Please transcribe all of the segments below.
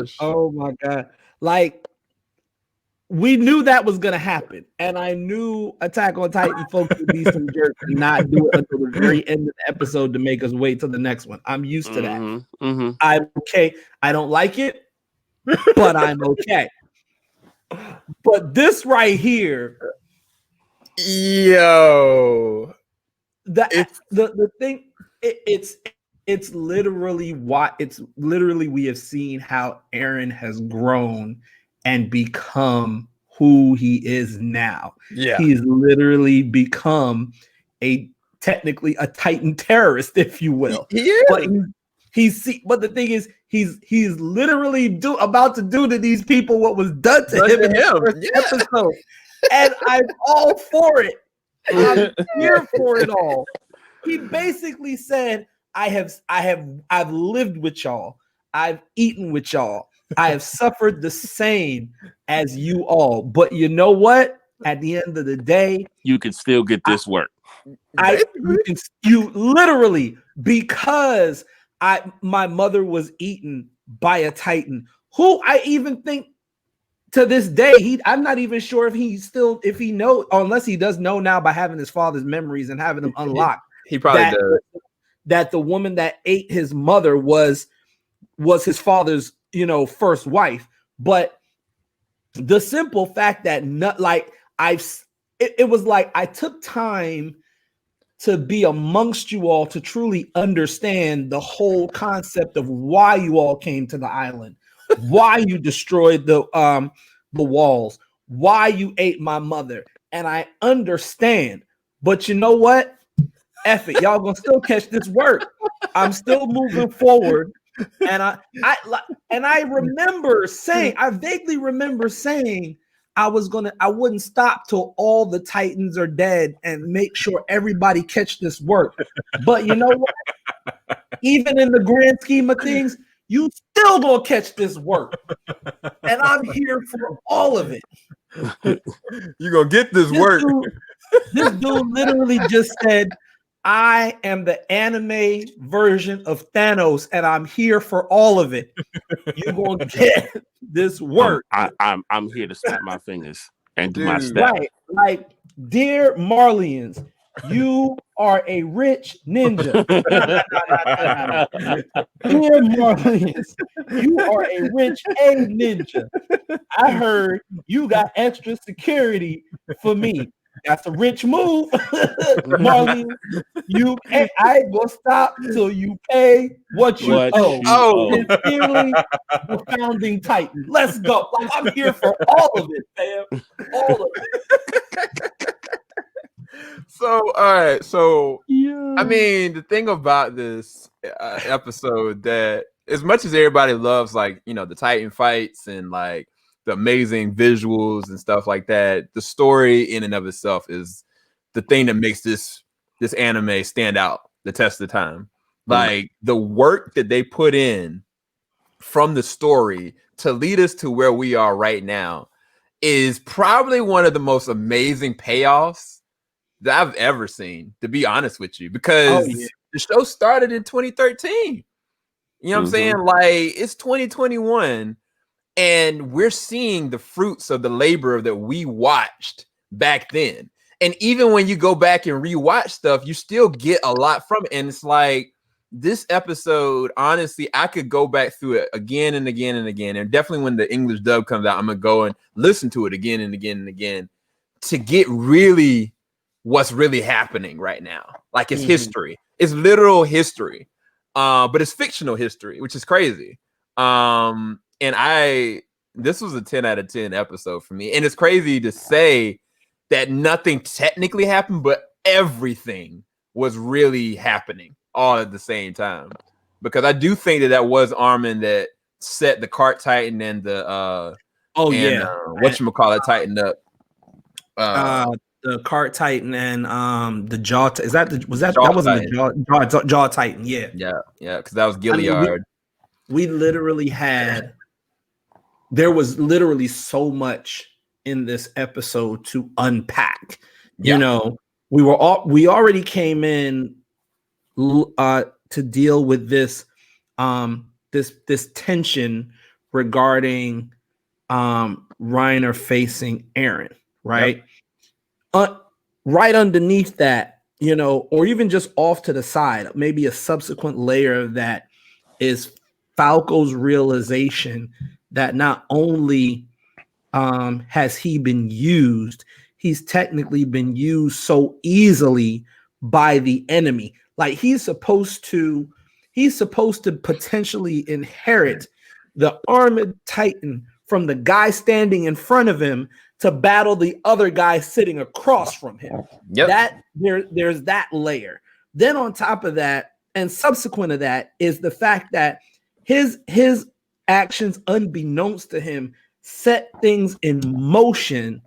gosh. Oh my God. Like, we knew that was gonna happen, and I knew Attack on Titan folks would be some jerks and not do it until the very end of the episode to make us wait till the next one. I'm used to that. I'm okay. I don't like it, but I'm okay. But this right here, yo, the thing, it's literally we have seen how Eren has grown and become who he is now. Yeah, He's literally become technically a Titan terrorist, if you will. he is. But the thing is, he's literally about to do to these people what was done to him in the first episode, and I'm all for it. I'm here for it all. He basically said, I've lived with y'all. I've eaten with y'all. I have suffered the same as you all. But you know what? At the end of the day, you can still get this work. You literally, because my mother was eaten by a Titan, who I even think to this day, I'm not even sure if he knows, unless he does know now by having his father's memories and having them unlocked. He probably does. That the woman that ate his mother was his father's, first wife. But the simple fact that it was like I took time to be amongst you all to truly understand the whole concept of why you all came to the island, why you destroyed the walls, why you ate my mother. And I understand. But you know what? F it. Y'all gonna still catch this work. I'm still moving forward. And I vaguely remember saying I wouldn't stop till all the Titans are dead and make sure everybody catch this work. But you know what? Even in the grand scheme of things, you still gonna catch this work. And I'm here for all of it. You're gonna get this work. This dude literally just said, I am the anime version of Thanos, and I'm here for all of it. You're gonna get this work. I'm here to snap my fingers and do my step. Right. Like, dear Marlians, you are a rich ninja. Dear Marlians, you are a rich ninja. I heard you got extra security for me. That's a rich move, Marley. I ain't gonna stop till you pay what you owe. Sincerely, the founding Titan. Let's go. Like, I'm here for all of it, fam. All of it. So, all right. So, yeah. I mean, the thing about this episode that, as much as everybody loves, like, the Titan fights and like the amazing visuals and stuff like that, the story in and of itself is the thing that makes this anime stand out the test of time. Like, the work that they put in from the story to lead us to where we are right now is probably one of the most amazing payoffs that I've ever seen, to be honest with you, because the show started in 2013. You know what I'm saying? Like, it's 2021. And we're seeing the fruits of the labor that we watched back then. And even when you go back and rewatch stuff, you still get a lot from it. And it's like, this episode, honestly, I could go back through it again and again and again. And definitely when the English dub comes out, I'm going to go and listen to it again and again and again to get really what's really happening right now. Like, it's history. It's literal history. But it's fictional history, which is crazy. And this was a 10 out of 10 episode for me. And it's crazy to say that nothing technically happened, but everything was really happening all at the same time. Because I do think that was Armin that set the Cart Titan and the whatchamacallit Titan up. The Cart Titan and the Jaw. That wasn't the Jaw Titan? Yeah, because that was Gilead. I mean, we literally had. There was literally so much in this episode to unpack. We already came in to deal with this this tension regarding Reiner facing Eren, right? Right underneath that, you know, or even just off to the side, maybe a subsequent layer of that is Falco's realization that not only has he been used, he's technically been used so easily by the enemy. Like he's supposed to potentially inherit the armored titan from the guy standing in front of him to battle the other guy sitting across from him. That there's that layer. Then on top of that, and subsequent to that, is the fact that his actions, unbeknownst to him, set things in motion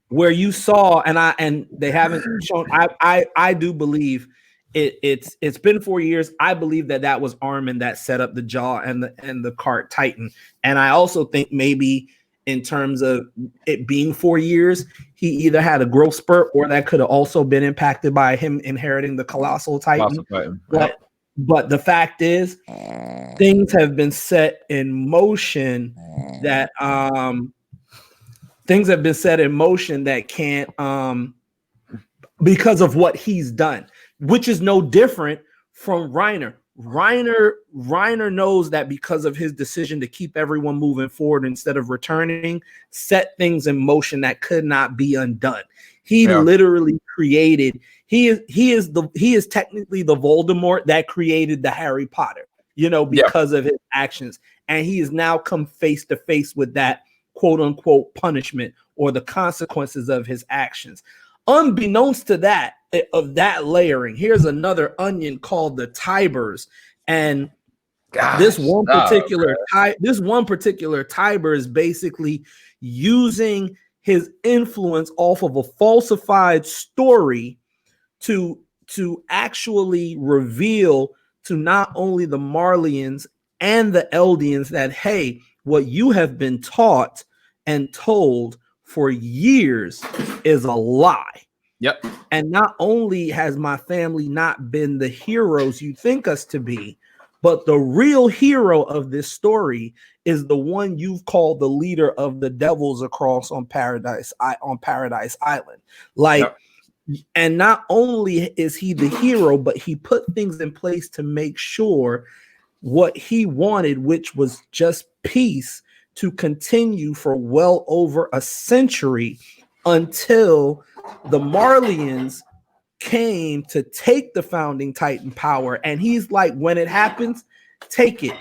where you saw, and they haven't shown. I do believe it's been 4 years. I believe that was Armin that set up the jaw and the cart titan, and I also think maybe in terms of it being 4 years, he either had a growth spurt or that could have also been impacted by him inheriting the colossal titan. But the fact is, things have been set in motion that can't because of what he's done, which is no different from Reiner. Reiner knows that because of his decision to keep everyone moving forward instead of returning, set things in motion that could not be undone. He literally created. He is technically the Voldemort that created the Harry Potter, you know, because of his actions, and he has now come face to face with that quote unquote punishment or the consequences of his actions. Unbeknownst to that, of that layering, here's another onion called the Tybers, and this one particular Tiber is basically using his influence off of a falsified story to actually reveal to not only the Marleyans and the Eldians that, hey, what you have been taught and told for years is a lie. And not only has my family not been the heroes you think us to be, but the real hero of this story is the one you've called the leader of the devils across on Paradise Island. And not only is he the hero, but he put things in place to make sure what he wanted, which was just peace, to continue for well over a century until the Marleyans came to take the founding Titan power. And he's like, when it happens, take it.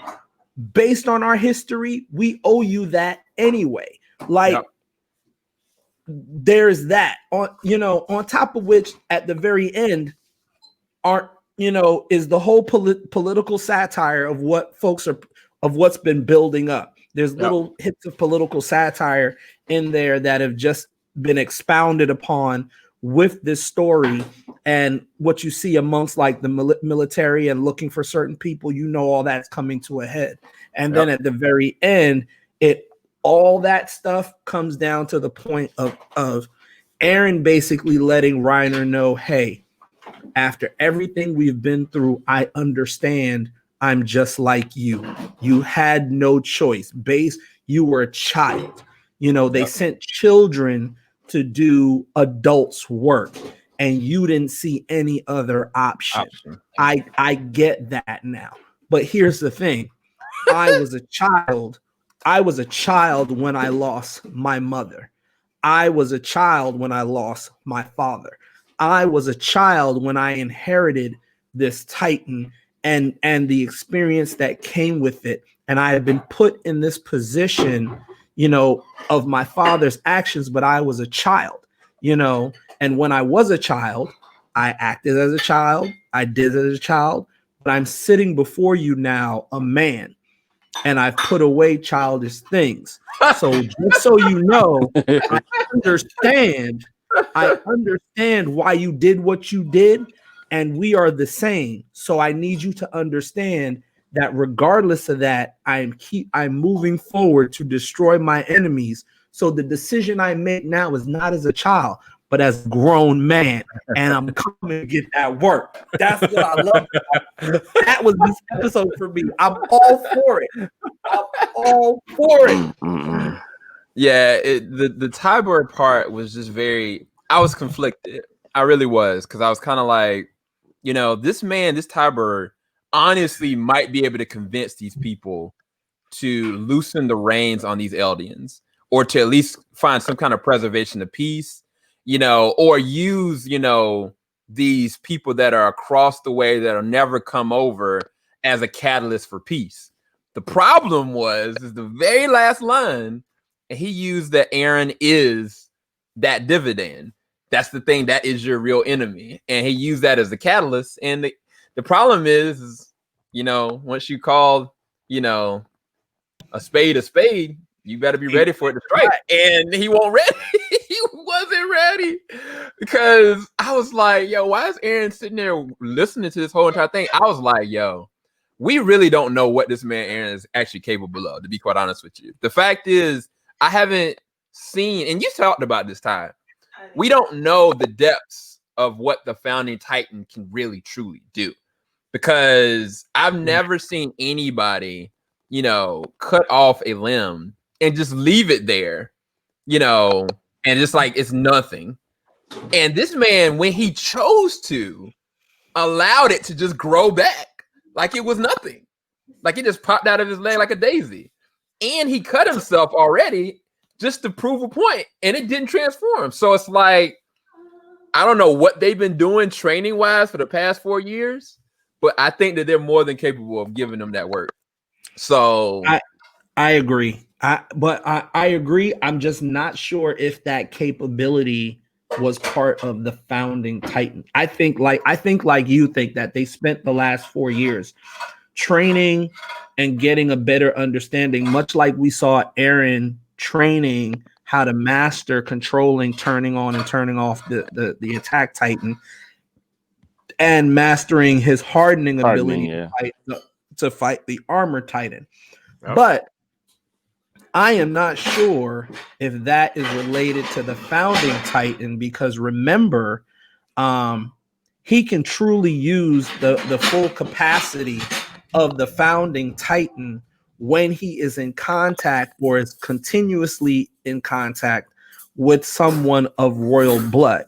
Based on our history, we owe you that anyway. There's that on top of which, at the very end, is the whole political satire of what folks are, of what's been building up. There's little hits of political satire in there that have just been expounded upon with this story, and what you see amongst like the military and looking for certain people, all that's coming to a head. And then at the very end, all that stuff comes down to the point of Eren basically letting Reiner know, hey, after everything we've been through, I understand. I'm just like you. You had no choice. You were a child. They sent children to do adults' work, and you didn't see any other option. I get that now. But here's the thing. I was a child. I was a child when I lost my mother. I was a child when I lost my father. I was a child when I inherited this Titan and the experience that came with it. And I have been put in this position, of my father's actions, but I was a child, and when I was a child, I acted as a child. I did as a child, but I'm sitting before you now, a man, and I've put away childish things. So just so you know, I understand why you did what you did, and we are the same. So I need you to understand that regardless of that, I'm moving forward to destroy my enemies. So the decision I make now is not as a child, but as a grown man, and I'm coming to get that work. That's what I love. That was this episode for me. I'm all for it. I'm all for it. Yeah, the Tybur part was just very. I was conflicted. I really was, because I was kind of like, this man, this Tybur, honestly might be able to convince these people to loosen the reins on these Eldians, or to at least find some kind of preservation of peace, or use, these people that are across the way that'll never come over as a catalyst for peace. The problem is the very last line, and he used that Aaron is that dividend. That's the thing that is your real enemy. And he used that as the catalyst. And the problem is, once you call, a spade, you better be ready for it to strike. And he wasn't ready. He wasn't ready, because I was like, yo, why is Aaron sitting there listening to this whole entire thing? I was like, yo, we really don't know what this man Aaron is actually capable of, to be quite honest with you. The fact is, I haven't seen, and you talked about this time, we don't know the depths of what the founding Titan can really truly do, because I've never seen anybody, cut off a limb and just leave it there, and just like it's nothing. And this man, when he chose to, allowed it to just grow back like it was nothing. Like it just popped out of his leg like a daisy. And he cut himself already just to prove a point, and it didn't transform. So it's like, I don't know what they've been doing training wise for the past 4 years, but I think that they're more than capable of giving them that work. So I agree. I agree. I'm just not sure if that capability was part of the founding Titan. I think like you think that they spent the last 4 years training and getting a better understanding, much like we saw Aaron training how to master controlling, turning on and turning off the attack Titan, and mastering his hardening ability to fight the armor Titan. Yep. But I am not sure if that is related to the founding Titan, because remember, he can truly use the full capacity of the founding Titan when he is in contact, or is continuously in contact with someone of royal blood.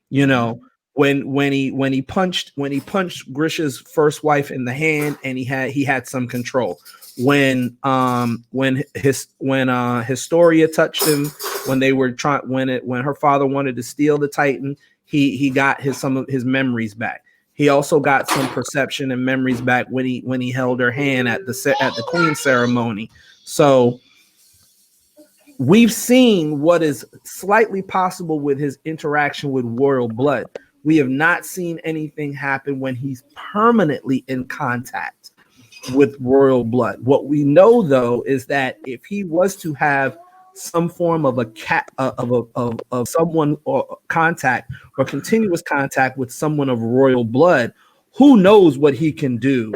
When he punched Grisha's first wife in the hand, and he had some control. When Historia touched him, when her father wanted to steal the Titan, he got some of his memories back. He also got some perception and memories back when he held her hand at the Queen ceremony. So we've seen what is slightly possible with his interaction with royal blood. We have not seen anything happen when he's permanently in contact with royal blood. What we know, though, is that if he was to have some form of of someone, or contact, or continuous contact with someone of royal blood, who knows what he can do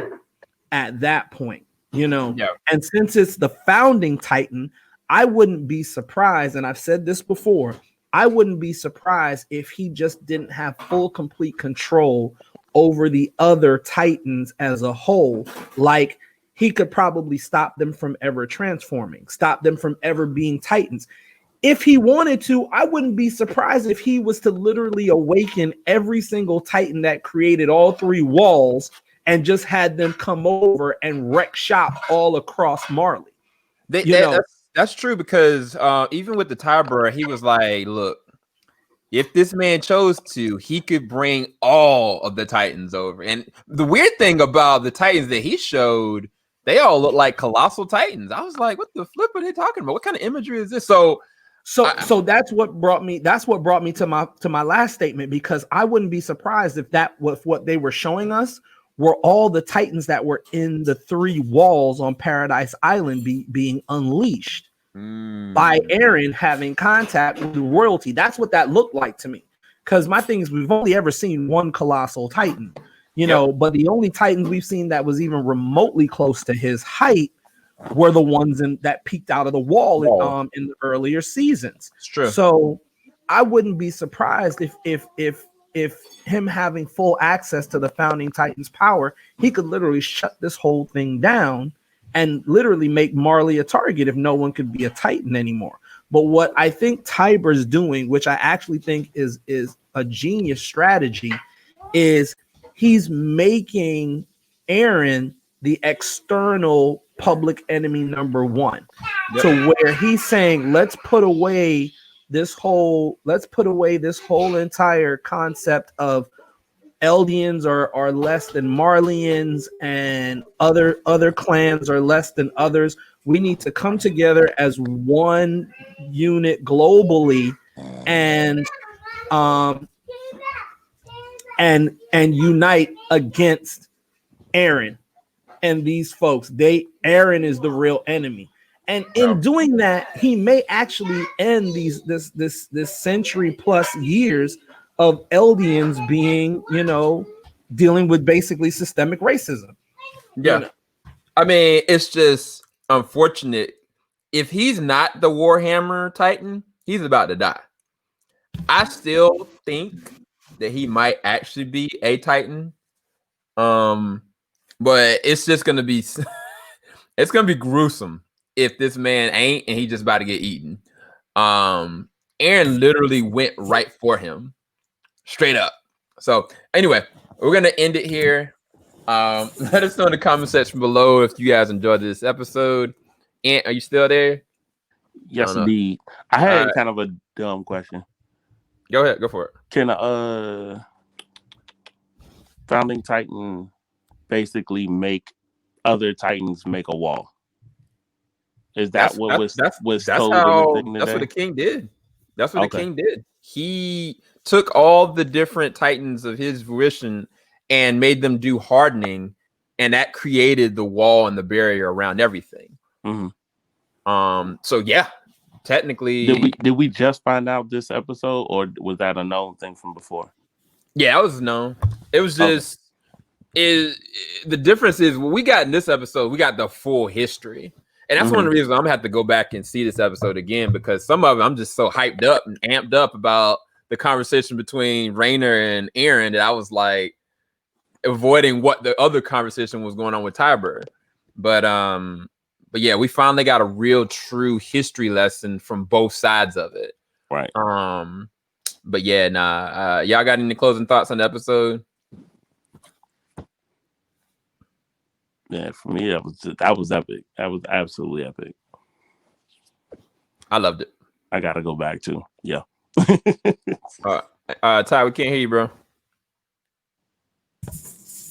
at that point, Yeah. And since it's the founding Titan, I wouldn't be surprised, and I've said this before, I wouldn't be surprised if he just didn't have full, complete control over the other Titans as a whole. Like, he could probably stop them from ever transforming, stop them from ever being Titans. If he wanted to, I wouldn't be surprised if he was to literally awaken every single Titan that created all 3 walls and just had them come over and wreck shop all across Marley. That's true, because even with the Tybur, he was like, look, if this man chose to, he could bring all of the Titans over. And the weird thing about the Titans that he showed, they all look like colossal Titans. I was like, what the flip are they talking about? What kind of imagery is this? So that's what brought me to my last statement, because I wouldn't be surprised if that was what they were showing us were all the Titans that were in the 3 walls on Paradise Island being unleashed by Aaron having contact with royalty. That's what that looked like to me. Because my thing is, we've only ever seen one colossal Titan, but the only Titans we've seen that was even remotely close to his height were the ones that peeked out of the wall in the earlier seasons. It's true. So I wouldn't be surprised if him having full access to the founding Titans power, he could literally shut this whole thing down and literally make Marley a target if no one could be a Titan anymore. But what I think Tiber's doing, which I actually think is a genius strategy, is he's making Eren the external public enemy number one. Yep. To where he's saying, let's put away this whole entire concept of Eldians are less than Marleyans and other clans are less than others. We need to come together as one unit globally and unite against Eren and these folks. Eren is the real enemy. And in doing that, he may actually end this century plus years of Eldians being, dealing with basically systemic racism. Yeah. I mean, it's just unfortunate. If he's not the Warhammer Titan, he's about to die. I still think that he might actually be a Titan. But it's just gonna be it's gonna be gruesome if this man ain't and he just about to get eaten. Eren literally went right for him. Straight up. So anyway, we're gonna end it here. Let us know in the comment section below if you guys enjoyed this episode. Ant, are you still there? Yes, indeed. I had kind of a dumb question. Go ahead, go for it. Can a founding Titan basically make other Titans make a wall? Is that what was told in the thing today? That's what the king did. That's what the king did. He took all the different Titans of his fruition and made them do hardening, and that created the wall and the barrier around everything. Mm-hmm. So yeah, technically, did we just find out this episode, or was that a known thing from before? Yeah, it was known. It was just the difference is what we got in this episode. We got the full history, and that's one of the reasons I'm gonna have to go back and see this episode again, because some of it I'm just so hyped up and amped up about the conversation between Rainer and Eren that I was like avoiding what the other conversation was going on with Tiber. But yeah, we finally got a real true history lesson from both sides of it. Right. But yeah, y'all got any closing thoughts on the episode? Yeah, for me, that was epic. That was absolutely epic. I loved it. I gotta go back too. Yeah. Ty, we can't hear you, bro.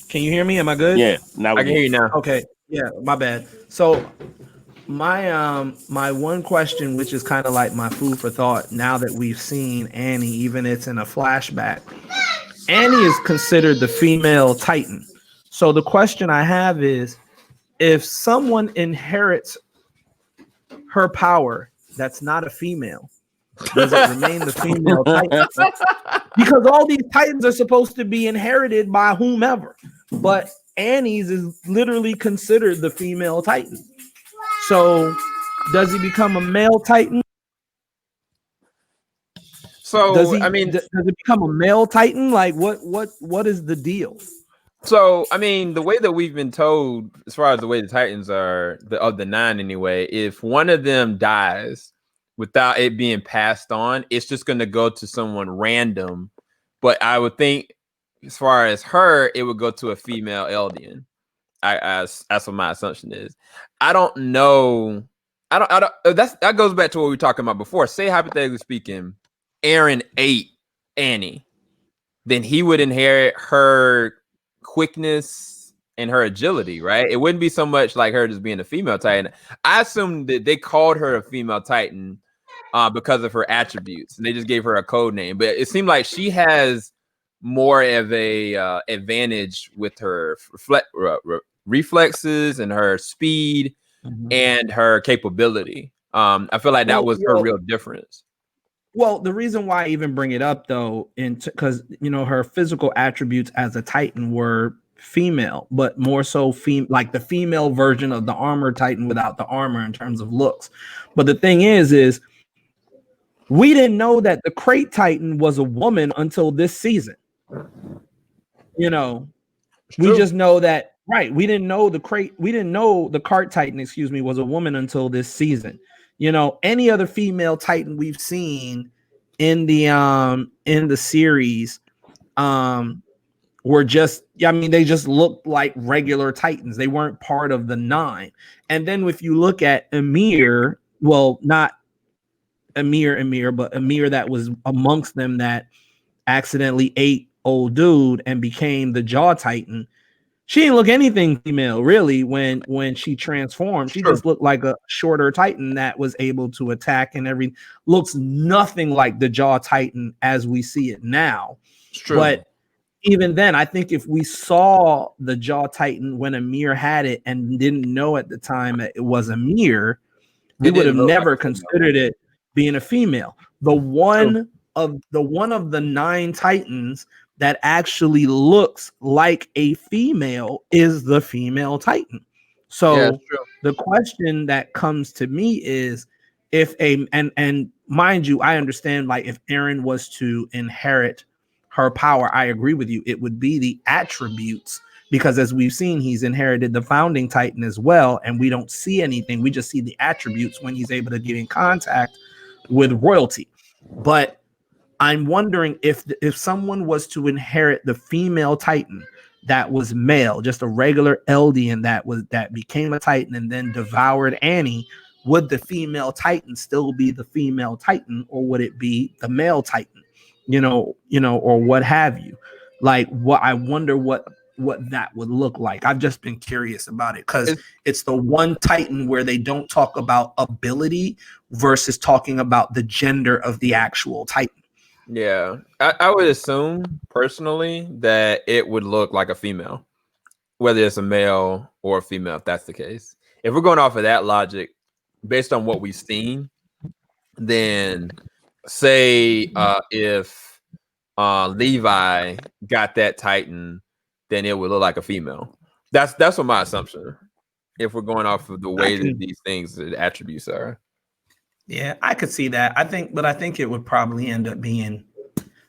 Can you hear me? Am I good? Yeah, now I can hear you now. Okay. Yeah, my bad. So my one question, which is kind of like my food for thought, now that we've seen Annie, even it's in a flashback, Annie is considered the female Titan. So the question I have is, if someone inherits her power that's not a female, does it remain the female Titan? Because all these Titans are supposed to be inherited by whomever, but Annie's is literally considered the female Titan. So does he become a male Titan? So does it become a male Titan? Like what is the deal? So I mean, the way that we've been told, as far as the way the Titans are, of the 9 anyway, if one of them dies without it being passed on, it's just going to go to someone random. But I would think, as far as her, it would go to a female Eldian. That's what my assumption is. I don't know. I don't. That goes back to what we were talking about before. Say, hypothetically speaking, Eren ate Annie, then he would inherit her quickness and her agility, right? It wouldn't be so much like her just being a female Titan. I assume that they called her a female Titan because of her attributes, and they just gave her a code name. But it seemed like she has more of a advantage with her reflexes and her speed and her capability. I feel like that was her real difference. Well, the reason why I even bring it up, though, because her physical attributes as a Titan were female, but more so like the female version of the armored Titan without the armor in terms of looks. But the thing is We didn't know that the Crate Titan was a woman until this season. You know, we just know that, right? We didn't know the Cart Titan, excuse me, was a woman until this season. You know, any other female Titan we've seen in the series were just, I mean, they just looked like regular Titans. They weren't part of the 9. And then if you look at Ymir, well, not Ymir, but Ymir that was amongst them that accidentally ate old dude and became the Jaw Titan. She didn't look anything female, really, when she transformed. She just looked like a shorter Titan that was able to attack and everything. Looks nothing like the Jaw Titan as we see it now. But even then, I think if we saw the Jaw Titan when Ymir had it and didn't know at the time that it was Ymir, we would have never considered it being a female. The one of the 9 Titans that actually looks like a female is the female Titan. So the question that comes to me is, if and mind you, I understand, like, if Eren was to inherit her power, I agree with you, it would be the attributes, because as we've seen, he's inherited the founding Titan as well, and we don't see anything. We just see the attributes when he's able to get in contact with royalty. But I'm wondering if someone was to inherit the female Titan that was male, just a regular Eldian that became a Titan and then devoured Annie, would the female Titan still be the female Titan, or would it be the male Titan? You know, or what have you? Like, what I wonder what that would look like. I've just been curious about it because it's the one Titan where they don't talk about ability versus talking about the gender of the actual Titan. Yeah, I would assume personally that it would look like a female, whether it's a male or a female, if that's the case. If we're going off of that logic, based on what we've seen, then say if Levi got that Titan, then it would look like a female. That's what my assumption. If we're going off of the way that these things, the attributes are. Yeah, I could see that. I think it would probably end up being,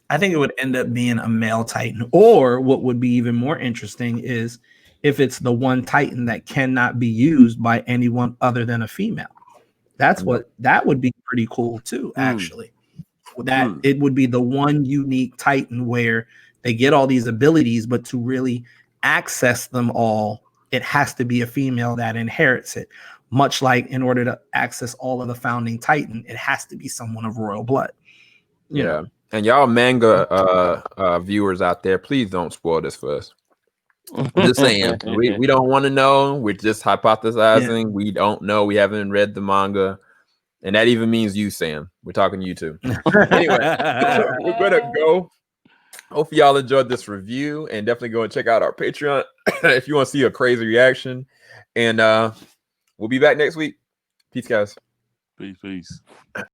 a male Titan. Or what would be even more interesting is if it's the one Titan that cannot be used by anyone other than a female. That would be pretty cool too, actually. That it would be the one unique Titan where they get all these abilities, but to really access them all, it has to be a female that inherits it. Much like in order to access all of the founding Titan, it has to be someone of royal blood. You know? And y'all manga viewers out there, please don't spoil this for us. I'm just saying, we don't want to know. We're just hypothesizing. Yeah. We don't know. We haven't read the manga. And that even means you, Sam. We're talking to you too. Anyway, we're going to go. Hope y'all enjoyed this review, and definitely go and check out our Patreon if you want to see a crazy reaction. And we'll be back next week. Peace, guys. Peace.